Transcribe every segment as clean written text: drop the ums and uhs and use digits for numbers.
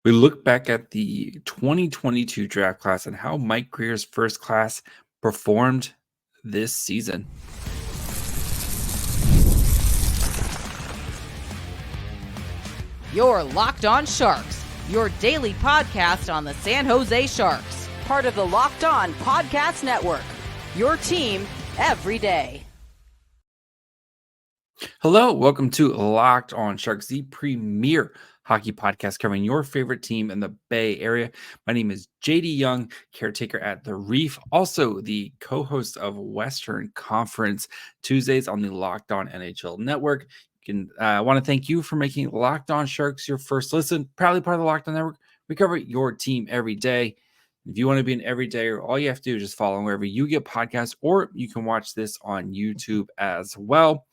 We look back at the 2022 draft class and how Mike Grier's first class performed this season. You're Locked On Sharks, your daily podcast on the San Jose Sharks, part of the Locked On Podcast Network, your team every day. Hello, welcome to Locked On Sharks, the premier hockey podcast covering your favorite team in the Bay Area. My name is JD Young, caretaker at The Reef, also the co-host of Western Conference Tuesdays on the Locked On NHL Network. I want to thank you for making Locked On Sharks your first listen. Proudly part of the Locked On Network. We cover your team every day. If you want to be an everydayer, all you have to do is just follow wherever you get podcasts, or you can watch this on YouTube as well.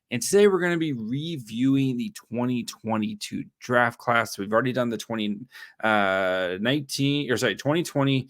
And today we're going to be reviewing the 2022 draft class. We've already done the 2020.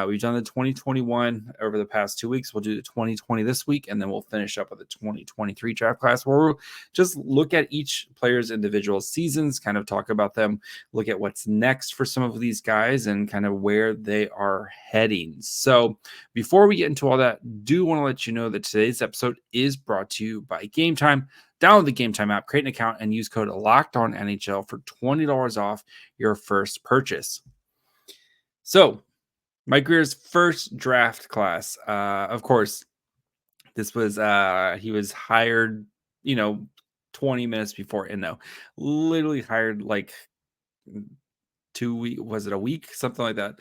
We've done the 2021 over the past 2 weeks. We'll do the 2020 this week, and then we'll finish up with the 2023 draft class, where we'll just look at each player's individual seasons, kind of talk about them, look at what's next for some of these guys, and kind of where they are heading. So before we get into all that, do want to let you know that today's episode is brought to you by Game Time. Download the Game Time app, create an account, and use code LOCKEDONNHL for $20 off your first purchase. So, Mike Grier's first draft class. Of course, this was he was hired, 20 minutes before literally hired like 2 weeks. Was it a week? Something like that.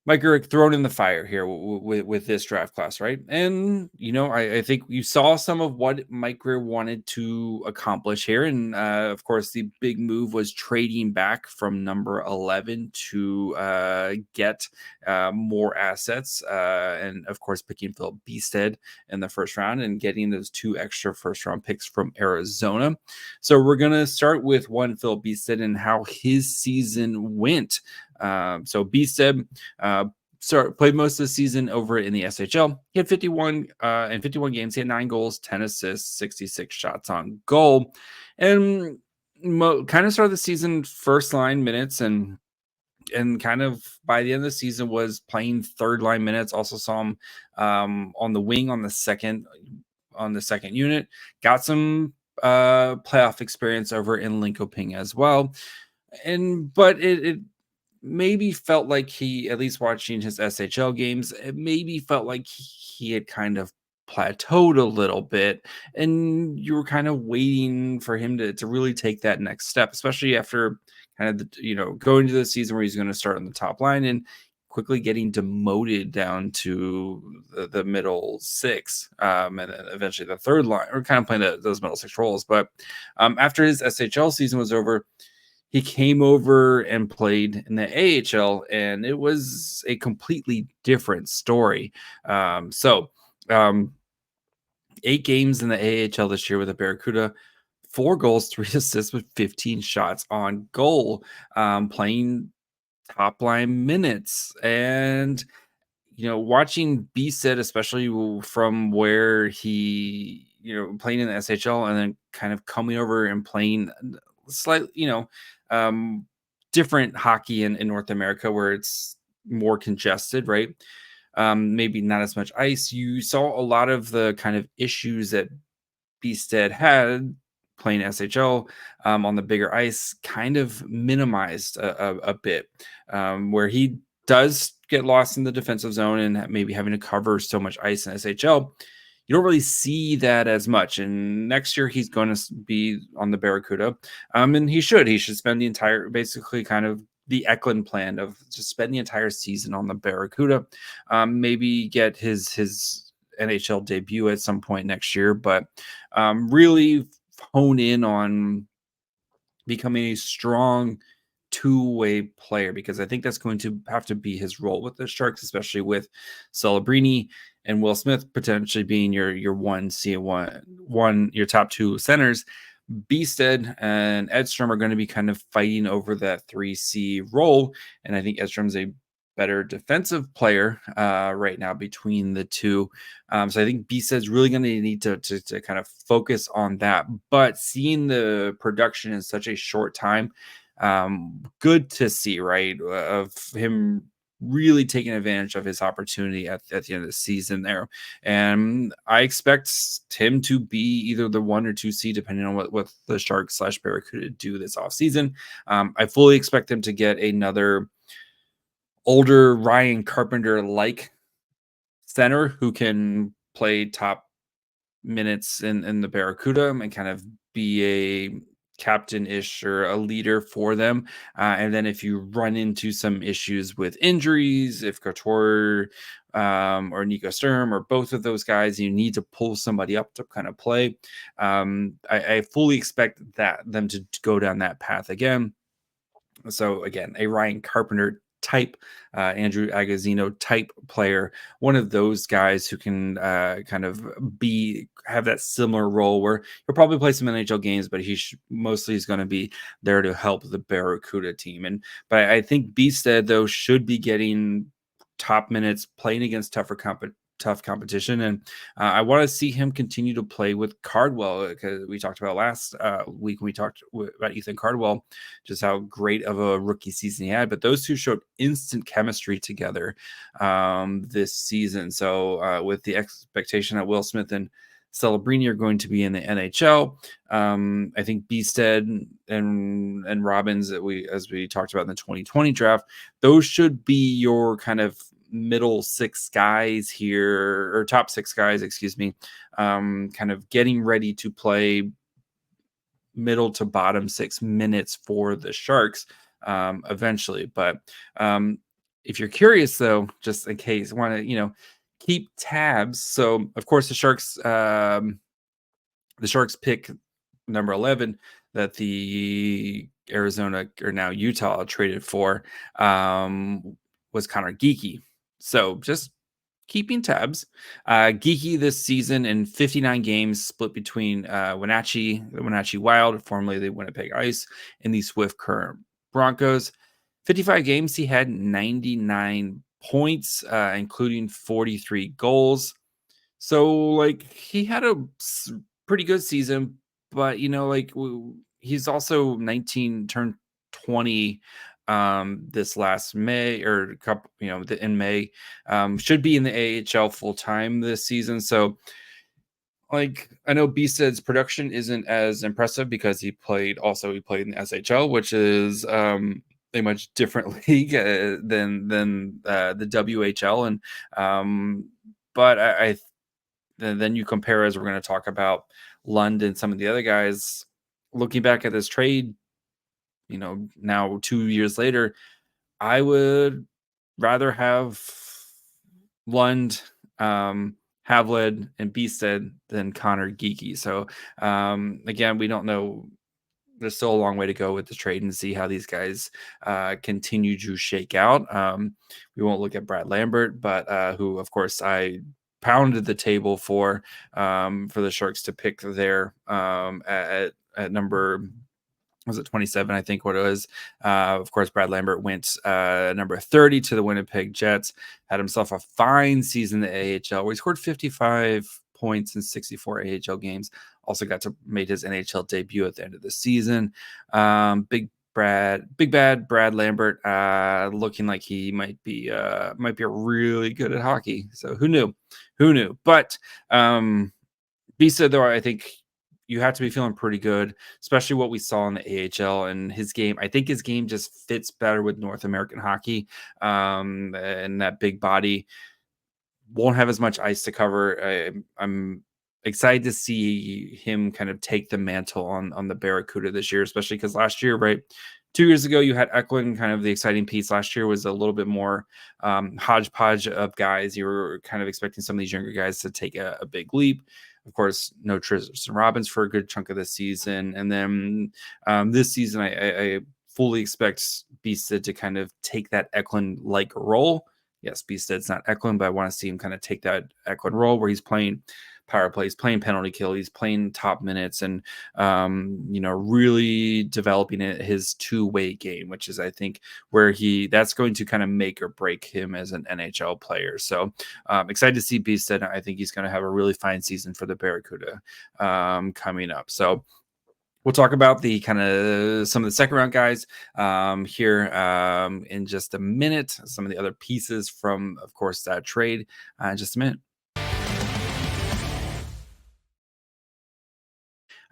Mike Grier thrown in the fire here with this draft class, right? And, I think you saw some of what Mike Grier wanted to accomplish here. And, of course, the big move was trading back from number 11 to get more assets. And, of course, picking Filip Bystedt in the first round and getting those 2 extra first-round picks from Arizona. So we're going to start with Filip Bystedt and how his season went. So Bystedt played most of the season over in the SHL. He had 51 games. He had 9 goals, 10 assists, 66 shots on goal, and kind of started the season first line minutes and kind of by the end of the season was playing third line minutes. Also saw him on the wing on the second unit. Got some playoff experience over in Linköping as well, but it maybe felt like he, at least watching his SHL games, it maybe felt like he had kind of plateaued a little bit, and you were kind of waiting for him to really take that next step, especially after kind of going to the season where he's going to start on the top line and quickly getting demoted down to the middle 6, and then eventually the third line, or kind of playing those middle 6 roles. But after his SHL season was over, he came over and played in the AHL, and it was a completely different story. 8 games in the AHL this year with the Barracuda, 4 goals, 3 assists with 15 shots on goal, playing top line minutes. And, watching Bystedt, especially from where he, playing in the SHL and then kind of coming over and playing slightly, different hockey in North America where it's more congested, right? Maybe not as much ice. You saw a lot of the kind of issues that Bystedt had playing SHL on the bigger ice kind of minimized a bit, where he does get lost in the defensive zone and maybe having to cover so much ice in SHL. You don't really see that as much. And next year he's going to be on the Barracuda. And he should spend the entire, basically kind of the Eklund plan of just spend the entire season on the Barracuda. Maybe get his NHL debut at some point next year, but really hone in on becoming a strong two-way player, because I think that's going to have to be his role with the Sharks, especially with Celebrini and Will Smith potentially being your your top 2 centers. Bystedt and Edstrom are going to be kind of fighting over that 3C role, and I think Edstrom's a better defensive player right now between the two. So I think Bystedt's really going to need to kind of focus on that. But seeing the production in such a short time, Good to see, right? Of him really taking advantage of his opportunity at the end of the season there. And I expect him to be either the 1 or 2 seed, depending on what the Sharks / Barracuda do this offseason. I fully expect them to get another older Ryan Carpenter-like center who can play top minutes in the Barracuda and kind of be a captain-ish or a leader for them. And then if you run into some issues with injuries, if Couture or Nico Sturm or both of those guys, you need to pull somebody up to kind of play. I fully expect them to go down that path again. So again, a Ryan Carpenter type, Andrew Agozzino type player, one of those guys who can kind of have that similar role where he'll probably play some NHL games, but he mostly is going to be there to help the Barracuda team. But I think Bystedt though should be getting top minutes playing against tough competition, and I want to see him continue to play with Cardwell, because we talked about last week when we talked about Ethan Cardwell, just how great of a rookie season he had. But those two showed instant chemistry together this season. So with the expectation that Will Smith and Celebrini are going to be in the NHL, I think Bystedt and Robbins, as we talked about in the 2020 draft, those should be your kind of middle 6 guys here, or top 6 guys, excuse me, kind of getting ready to play middle to bottom 6 minutes for the Sharks eventually. But if you're curious though, just in case, want to keep tabs. So of course the Sharks pick number 11 that the Arizona, or now Utah, traded for was Conor Geekie. So just keeping tabs. Geekie this season in 59 games split between the Wenatchee Wild, formerly the Winnipeg Ice, and the Swift Current Broncos. 55 games, he had 99 points, including 43 goals. So, he had a pretty good season, but, he's also 19, turned 20 this last May, or in May, should be in the AHL full time this season. So I know Bystedt's production isn't as impressive because he played in the SHL, which is a much different league than the WHL. And but then you compare, as we're going to talk about, Lund and some of the other guys. Looking back at this trade, now 2 years later, I would rather have Lund, Havelid, and Bystedt than Conor Geekie. So again, we don't know. There's still a long way to go with the trade and see how these guys continue to shake out. We won't look at Brad Lambert, but who, of course, I pounded the table for the Sharks to pick there at number, was it 27? I think what it was. Of course, Brad Lambert went number 30 to the Winnipeg Jets, had himself a fine season in the AHL where he scored 55 points in 64 AHL games. Also got to make his NHL debut at the end of the season. Big bad Brad Lambert, looking like he might be really good at hockey. So who knew? But Bystedt, though, I think you have to be feeling pretty good, especially what we saw in the AHL and his game. I think his game just fits better with North American hockey, and that big body won't have as much ice to cover. I'm excited to see him kind of take the mantle on the Barracuda this year, especially because last year, right, 2 years ago, you had Eklund. Kind of the exciting piece last year was a little bit more hodgepodge of guys. You were kind of expecting some of these younger guys to take a big leap. Of course, no Tristan Robbins for a good chunk of the season. And then this season, I fully expect Bystedt to kind of take that Eklund-like role. Yes, Bystedt's not Eklund, but I want to see him kind of take that Eklund role where he's playing power plays, playing penalty kill, he's playing top minutes, and really developing his two-way game, which is, I think, where that's going to kind of make or break him as an NHL player. So excited to see Bystedt. I think he's going to have a really fine season for the Barracuda coming up. So We'll talk about the kind of some of the second round guys here in just a minute. Some of the other pieces from, of course, that trade in just a minute.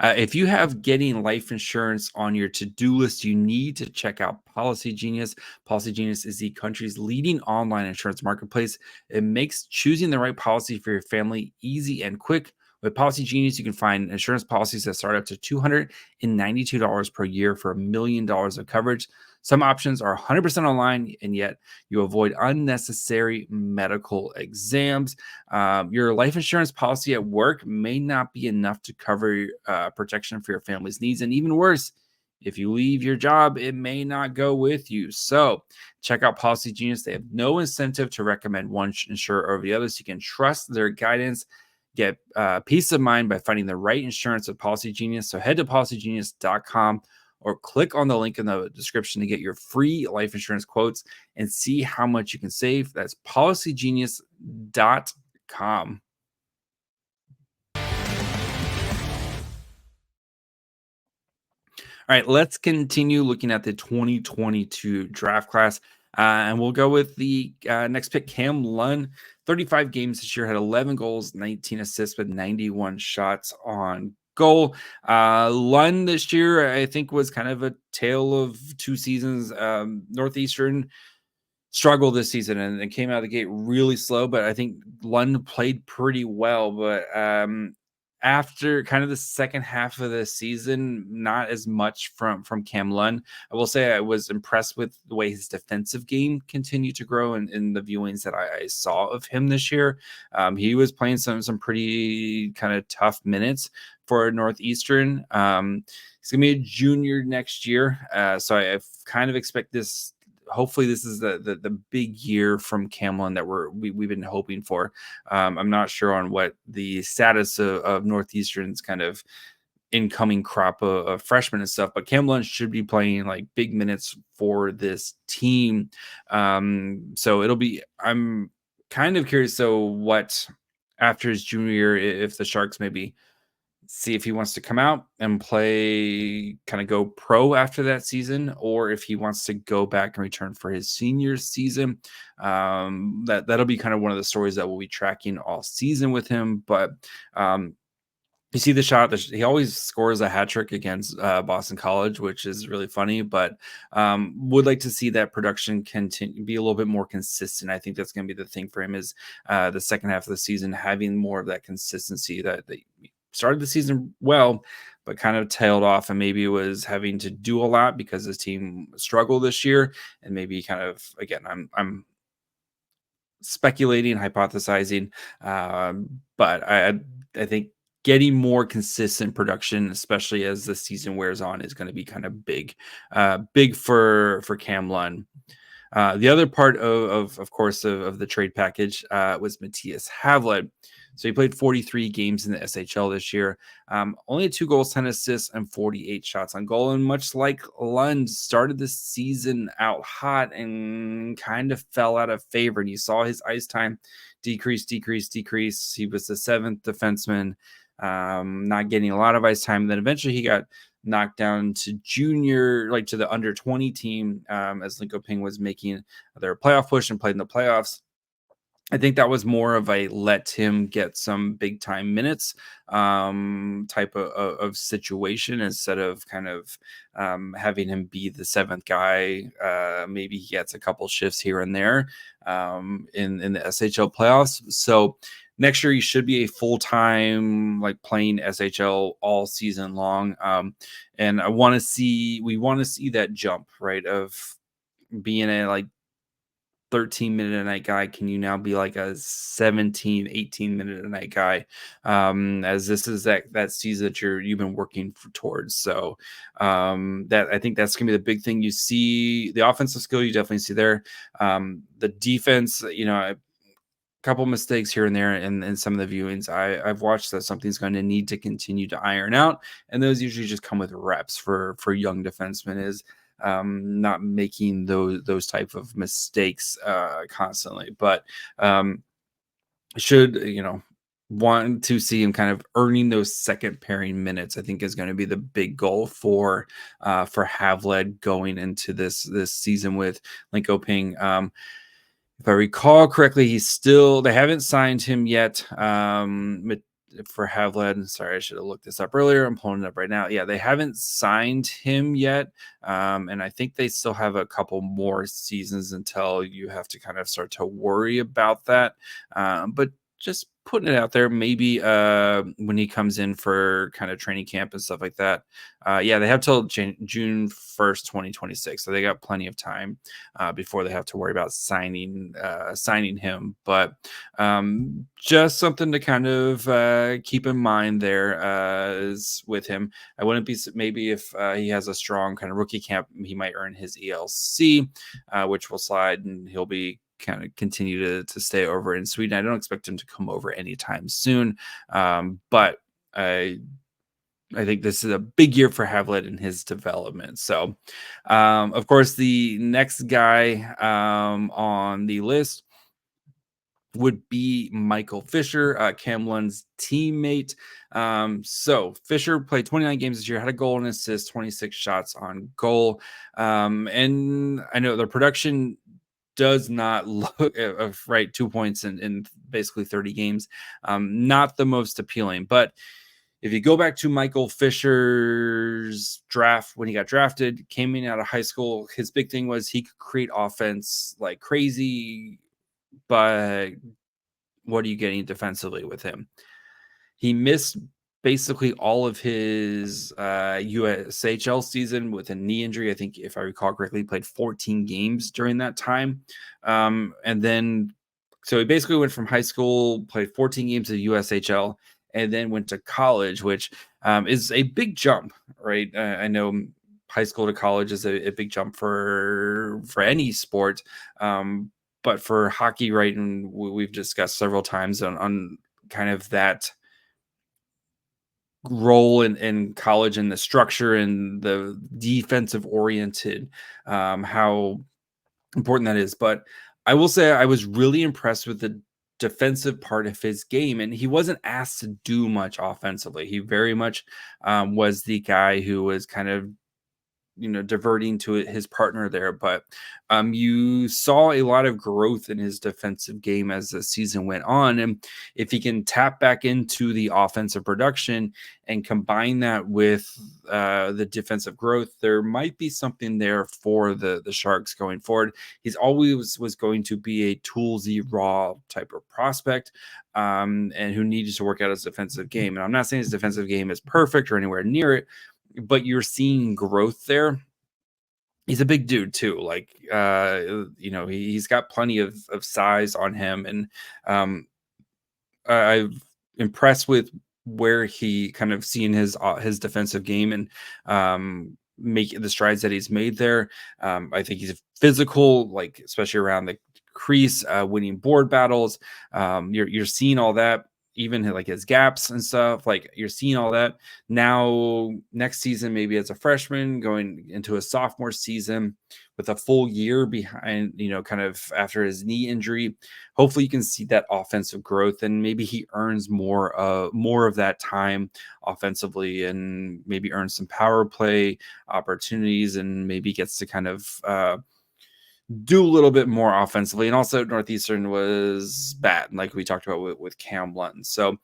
If you have getting life insurance on your to-do list, you need to check out Policy Genius. Policy Genius is the country's leading online insurance marketplace. It makes choosing the right policy for your family easy and quick. With Policy Genius, you can find insurance policies that start up to $292 per year for $1 million of coverage. Some options are 100% online, and yet you avoid unnecessary medical exams. Your life insurance policy at work may not be enough to cover protection for your family's needs. And even worse, if you leave your job, it may not go with you. So check out Policy Genius. They have no incentive to recommend one insurer over the other, so you can trust their guidance. Get peace of mind by finding the right insurance with Policy Genius. So head to policygenius.com or click on the link in the description to get your free life insurance quotes and see how much you can save. That's policygenius.com. All right, let's continue looking at the 2022 draft class. And we'll go with the next pick, Cam Lund. 35 games this year, had 11 goals, 19 assists with 91 shots on goal. Lund this year, I think, was kind of a tale of two seasons. Northeastern struggled this season and came out of the gate really slow, but I think Lund played pretty well. But after kind of the second half of the season, not as much from Cam Lund. I will say I was impressed with the way his defensive game continued to grow in the viewings that I saw of him this year. He was playing some pretty kind of tough minutes for Northeastern. He's going to be a junior next year. So I kind of expect this. Hopefully this is the big year from Cam Lund that we've been hoping for. I'm not sure on what the status of Northeastern's kind of incoming crop of freshmen and stuff, but Cam Lund should be playing like big minutes for this team. So I'm kind of curious. So what after his junior year, if the Sharks maybe see if he wants to come out and play, kind of go pro after that season, or if he wants to go back and return for his senior season. That'll be kind of one of the stories that we'll be tracking all season with him. But you see the shot that he always scores a hat trick against Boston College, which is really funny, but would like to see that production continue, be a little bit more consistent. I think that's going to be the thing for him is the second half of the season, having more of that consistency that started the season well, but kind of tailed off, and maybe was having to do a lot because his team struggled this year. And maybe kind of, again, I'm speculating, hypothesizing, but I think getting more consistent production, especially as the season wears on, is going to be kind of big for Cam Lund. The other part of course of the trade package was Mattias Havelid. So he played 43 games in the SHL this year. Only 2 goals, 10 assists, and 48 shots on goal. And much like Lund, started the season out hot and kind of fell out of favor. And you saw his ice time decrease. He was the 7th defenseman, not getting a lot of ice time. And then eventually he got knocked down to junior, like to the under 20 team, as Linköping was making their playoff push and played in the playoffs. I think that was more of a let him get some big time minutes type of situation, instead of kind of having him be the 7th guy. Maybe he gets a couple shifts here and there in the SHL playoffs. So next year he should be a full-time, like, playing SHL all season long. And we want to see that jump, right, of being a like 13-minute a night guy. Can you now be like a 18-minute a night guy? As this is that season that you've been working towards. So that, I think that's gonna be the big thing. You see the offensive skill, you definitely see there. The defense, a couple mistakes here and there in some of the viewings I've watched, that something's going to need to continue to iron out, and those usually just come with reps for young defensemen, is not making those type of mistakes constantly. But should want to see him kind of earning those second pairing minutes, I think is going to be the big goal for Havelid going into this season with Linkoping. If I recall correctly, they haven't signed him yet. For Havelid, sorry, I should have looked this up earlier. I'm pulling it up right now. Yeah, they haven't signed him yet. And I think they still have a couple more seasons until you have to kind of start to worry about that. But just putting it out there, maybe when he comes in for kind of training camp and stuff like that. They have till June 1st, 2026. So they got plenty of time before they have to worry about signing him. But just something to kind of keep in mind there is with him. I wouldn't be, maybe if he has a strong kind of rookie camp, he might earn his ELC, which will slide and he'll be kind of continue to stay over in Sweden. I don't expect him to come over anytime soon. But I think this is a big year for Havelid in his development. So, of course, the next guy on the list would be Michael Fisher, Cam Lund's teammate. So Fisher played 29 games this year, had a goal and assist, 26 shots on goal. And I know the production does not look right. 2 points in basically 30 games. Not the most appealing, but if you go back to Michael Fisher's draft, when he got drafted, came in out of high school, his big thing was he could create offense like crazy, but what are you getting defensively with him? He missed basically all of his USHL season with a knee injury. I think, if I recall correctly, he played 14 games during that time. And then, so he basically went from high school, played 14 games of USHL, and then went to college, which is a big jump, right? I know high school to college is a big jump for any sport. But for hockey, right, and we've discussed several times on kind of that role in college and the structure and the defensive oriented, how important that is. But I will say I was really impressed with the defensive part of his game, and he wasn't asked to do much offensively. He very much was the guy who was kind of diverting to his partner there. But you saw a lot of growth in his defensive game as the season went on. And if he can tap back into the offensive production and combine that with the defensive growth, there might be something there for the Sharks going forward. He's always was going to be a toolsy raw type of prospect, and who needed to work out his defensive game. And I'm not saying his defensive game is perfect or anywhere near it, but you're seeing growth there. He's a big dude too. Like, he's got plenty of size on him. And I'm impressed with where he kind of seen his defensive game and make the strides that he's made there. I think he's physical, like especially around the crease, winning board battles. You're seeing all that. Even like his gaps and stuff, like you're seeing all that now. Next season, maybe as a freshman going into a sophomore season with a full year behind, kind of after his knee injury, hopefully you can see that offensive growth and maybe he earns more of that time offensively and maybe earns some power play opportunities and maybe gets to kind of do a little bit more offensively. And also Northeastern was bad, like we talked about with Cam Lund. So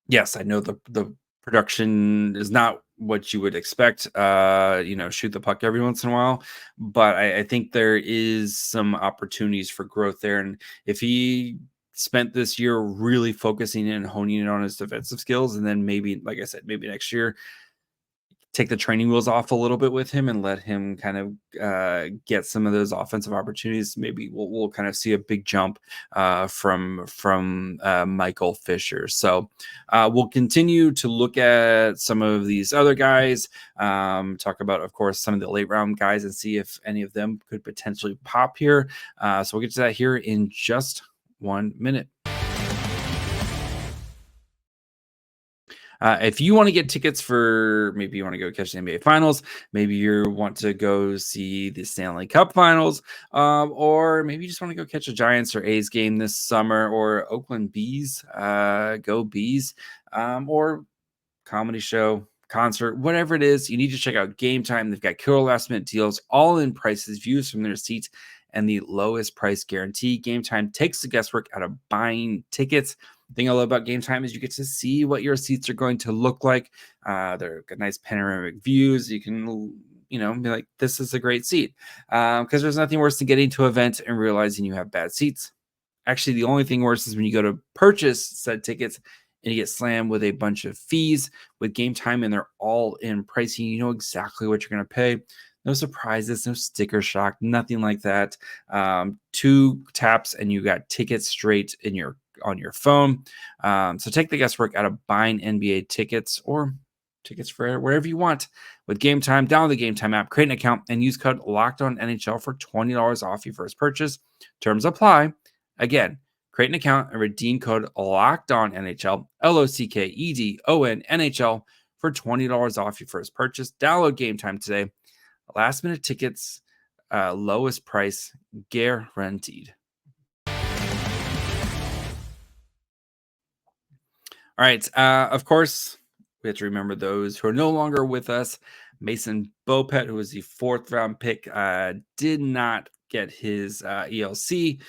yes, I know the production is not what you would expect, shoot the puck every once in a while, but I think there is some opportunities for growth there. And if he spent this year really focusing and honing in on his defensive skills, and then maybe, like I said, maybe next year take the training wheels off a little bit with him and let him kind of get some of those offensive opportunities, maybe we'll kind of see a big jump from Michael Fisher. So we'll continue to look at some of these other guys, talk about, of course, some of the late round guys and see if any of them could potentially pop here. So we'll get to that here in just 1 minute. If you want to get tickets for, maybe you want to go catch the NBA Finals, maybe you want to go see the Stanley Cup Finals, or maybe you just want to go catch a Giants or A's game this summer, or Oakland Bees, go Bees, or comedy show, concert, whatever it is, you need to check out Game Time. They've got killer last minute deals, all in prices, views from their seats, and the lowest price guarantee. Game Time takes the guesswork out of buying tickets. The thing I love about Game Time is you get to see what your seats are going to look like. They're got nice panoramic views. You can, be like, this is a great seat. Because there's nothing worse than getting to an event and realizing you have bad seats. Actually, the only thing worse is when you go to purchase said tickets and you get slammed with a bunch of fees. With Game Time and they're all in pricing, you know exactly what you're going to pay. No surprises, no sticker shock, nothing like that. 2 taps and you got tickets straight on your phone. So take the guesswork out of buying NBA tickets or tickets for wherever you want. With Game Time, download the Game Time app, create an account, and use code LOCKEDONNHL for $20 off your first purchase. Terms apply. Again, create an account and redeem code LOCKEDONNHL, LOCKEDONNHL, for $20 off your first purchase. Download Game Time today. Last minute tickets, lowest price guaranteed. All right. Of course, we have to remember those who are no longer with us. Mason Bopet, who was the 4th round pick, did not get his ELC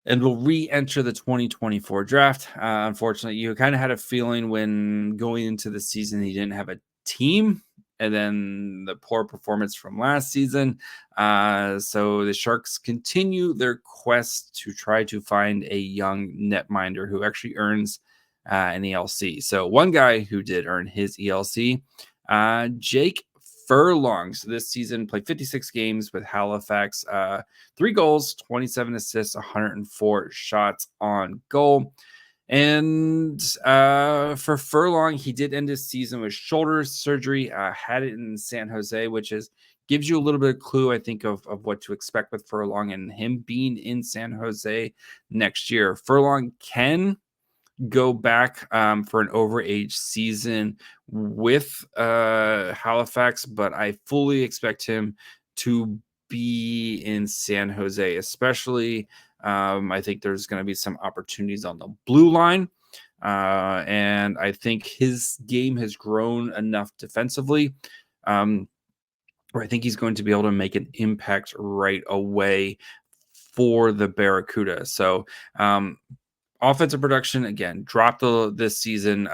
and will re-enter the 2024 draft. Unfortunately, you kind of had a feeling when going into the season he didn't have a team, and then the poor performance from last season. So the Sharks continue their quest to try to find a young netminder who actually earns an ELC. So one guy who did earn his ELC, Jake Furlong. So this season played 56 games with Halifax, 3 goals, 27 assists, 104 shots on goal. And for Furlong, he did end his season with shoulder surgery, had it in San Jose, which gives you a little bit of clue, I think, of what to expect with Furlong and him being in San Jose next year. Furlong can go back for an overage season with Halifax, but I fully expect him to be in San Jose, especially. I think there's going to be some opportunities on the blue line. And I think his game has grown enough defensively where I think he's going to be able to make an impact right away for the Barracuda. So, offensive production, again, dropped this season.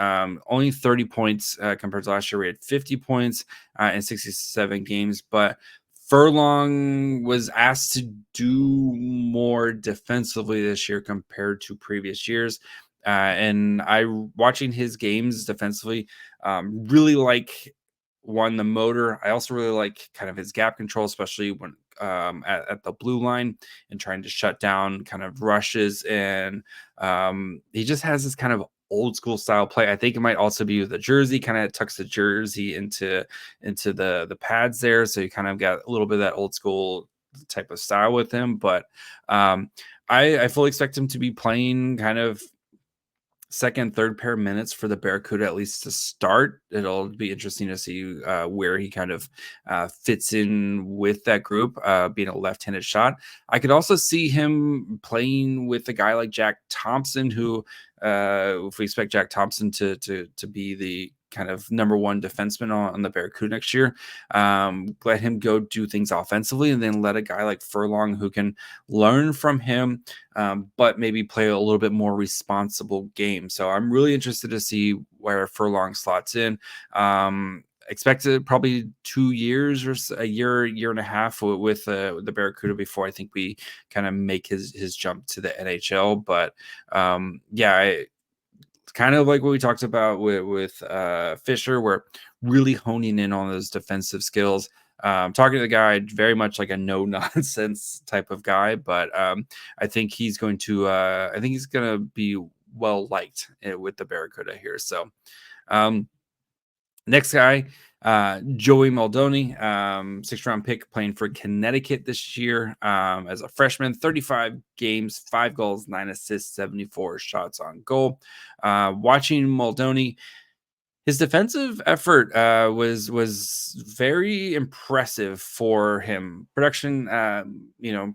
Only 30 points compared to last year. We had 50 points in 67 games. But Furlong was asked to do more defensively this year compared to previous years. And watching his games defensively, really like the motor. I also really like kind of his gap control, especially when at the blue line and trying to shut down kind of rushes. And he just has this kind of old school style play. I think it might also be with the jersey, kind of tucks the jersey into the pads there. So you kind of got a little bit of that old school type of style with him. But I fully expect him to be playing kind of second, third pair minutes for the Barracuda, at least to start. It'll be interesting to see where he kind of fits in with that group, being a left-handed shot. I could also see him playing with a guy like Jack Thompson, who, if we expect Jack Thompson to be the kind of number 1 defenseman on the Barracuda next year, let him go do things offensively, and then let a guy like Furlong, who can learn from him, but maybe play a little bit more responsible game. So I'm really interested to see where Furlong slots in. Expected probably 2 years or a year and a half with the Barracuda before I think we kind of make his jump to the NHL. But kind of like what we talked about with Fisher, we're really honing in on those defensive skills. Talking to the guy, very much like a no nonsense type of guy, but I think he's going to be well liked with the Barracuda here. So next guy, Joey Muldowney, 6th round pick, playing for Connecticut this year as a freshman. 35 games, 5 goals, 9 assists, 74 shots on goal. Watching Muldowney, His defensive effort was very impressive for him. Production,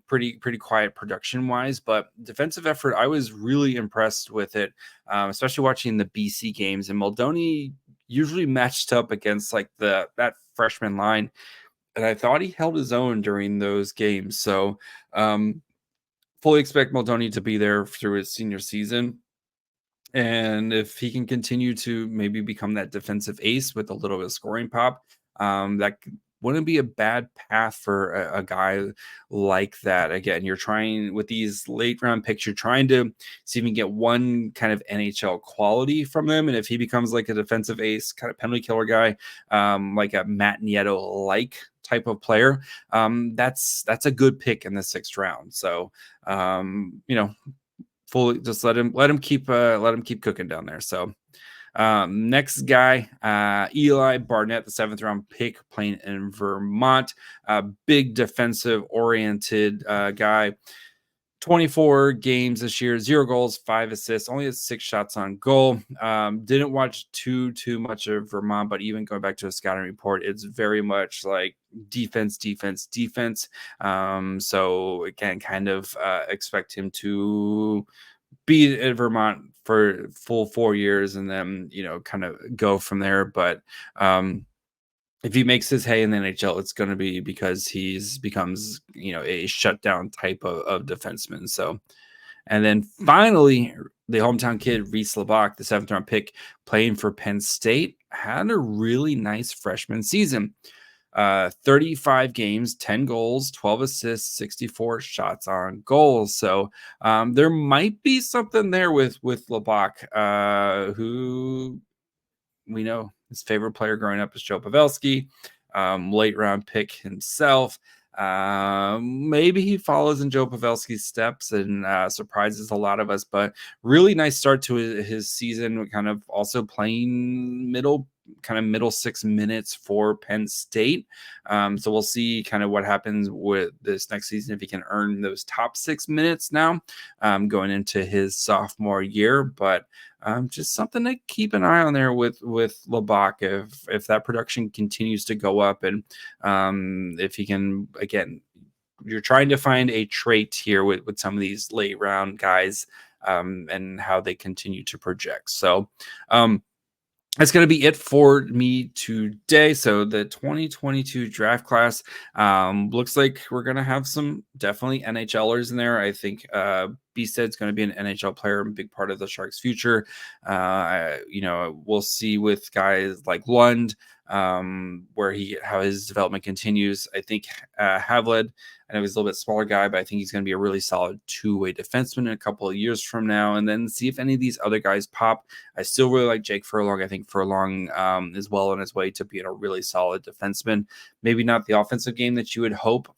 pretty quiet production wise, but defensive effort, I was really impressed with it, especially watching the BC games. And Muldowney usually matched up against like that freshman line, and I thought he held his own during those games. So fully expect Muldowney to be there through his senior season. And if he can continue to maybe become that defensive ace with a little bit of scoring pop, that wouldn't be a bad path for a guy like that. Again, you're trying with these late round picks, you're trying to see if you can get one kind of NHL quality from them. And if he becomes like a defensive ace, kind of penalty killer guy, like a Matt Nieto like type of player, that's a good pick in the 6th round. So, fully just let him keep cooking down there. So next guy, Eli Barnett, the 7th round pick, playing in Vermont, big defensive oriented guy. 24 games this year, 0 goals, 5 assists, only has 6 shots on goal. Didn't watch too much of Vermont, but even going back to a scouting report, it's very much like defense. So again, kind of expect him to be at Vermont for full 4 years and then, kind of go from there. But if he makes his hay in the NHL, it's going to be because he's becomes, a shutdown type of defenseman. So, and then finally, the hometown kid, Reese Laubach, the 7th round pick, playing for Penn State, had a really nice freshman season. 35 games, 10 goals, 12 assists, 64 shots on goals. So there might be something there with Laubach, who we know his favorite player growing up is Joe Pavelski, late round pick himself. Maybe he follows in Joe Pavelski's steps and surprises a lot of us, but really nice start to his season, kind of also playing middle 6 minutes for Penn State. So we'll see kind of what happens with this next season if he can earn those top 6 minutes now, going into his sophomore year. But just something to keep an eye on there with Laubach if that production continues to go up, and if he can, again, you're trying to find a trait here with some of these late round guys, and how they continue to project. So that's going to be it for me today. So the 2022 draft class looks like we're going to have some definitely NHLers in there. I think Bystedt's going to be an NHL player, a big part of the Sharks' future. We'll see with guys like Lund, how his development continues. I think Havelid, I know he's a little bit smaller guy, but I think he's going to be a really solid 2-way defenseman in a couple of years from now, and then see if any of these other guys pop. I still really like Jake Furlong. I think Furlong is well on his way to being a really solid defenseman. Maybe not the offensive game that you would hope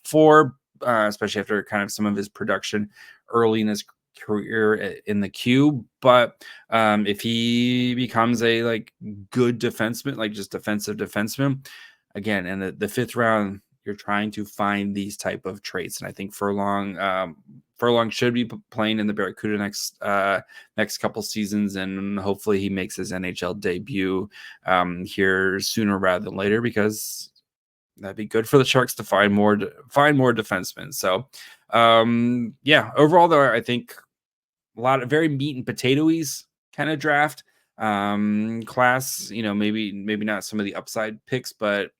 for, especially after kind of some of his production early in his career in the queue. But if he becomes a good defenseman, like just defensive defenseman, again, in the 5th round, you're trying to find these type of traits. And I think Furlong should be playing in the Barracuda next couple seasons, and hopefully he makes his NHL debut here sooner rather than later, because that'd be good for the Sharks to find more defensemen. So overall though, I think a lot of very meat and potatoes kind of draft class. Maybe not some of the upside picks, but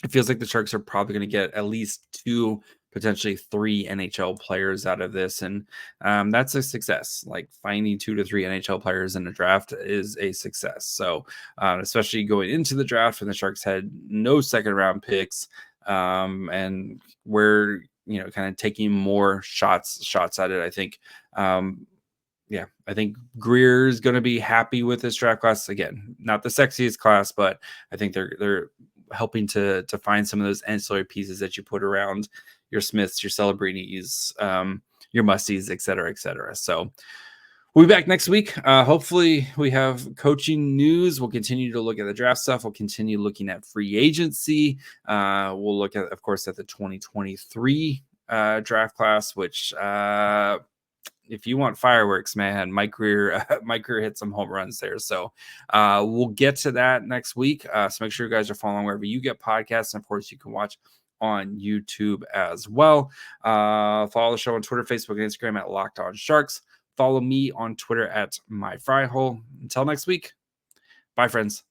it feels like the Sharks are probably going to get at least 2, potentially 3 NHL players out of this. And that's a success. Like finding 2 to 3 NHL players in a draft is a success. So especially going into the draft when the Sharks had no 2nd round picks, and we're, kind of taking more shots at it. I think, I think Grier is going to be happy with this draft class. Again, not the sexiest class, but I think they're helping to find some of those ancillary pieces that you put around your Smiths, your Celebrinis, your Musties, et cetera, et cetera. So we'll be back next week. Hopefully we have coaching news. We'll continue to look at the draft stuff. We'll continue looking at free agency. We'll look at, of course, at the 2023 draft class, which if you want fireworks, man, Mike Grier hit some home runs there. So we'll get to that next week. So make sure you guys are following wherever you get podcasts. And of course, you can watch on YouTube as well. Follow the show on Twitter, Facebook, and Instagram at Locked On Sharks. Follow me on Twitter at MyFryHole. Until next week, bye, friends.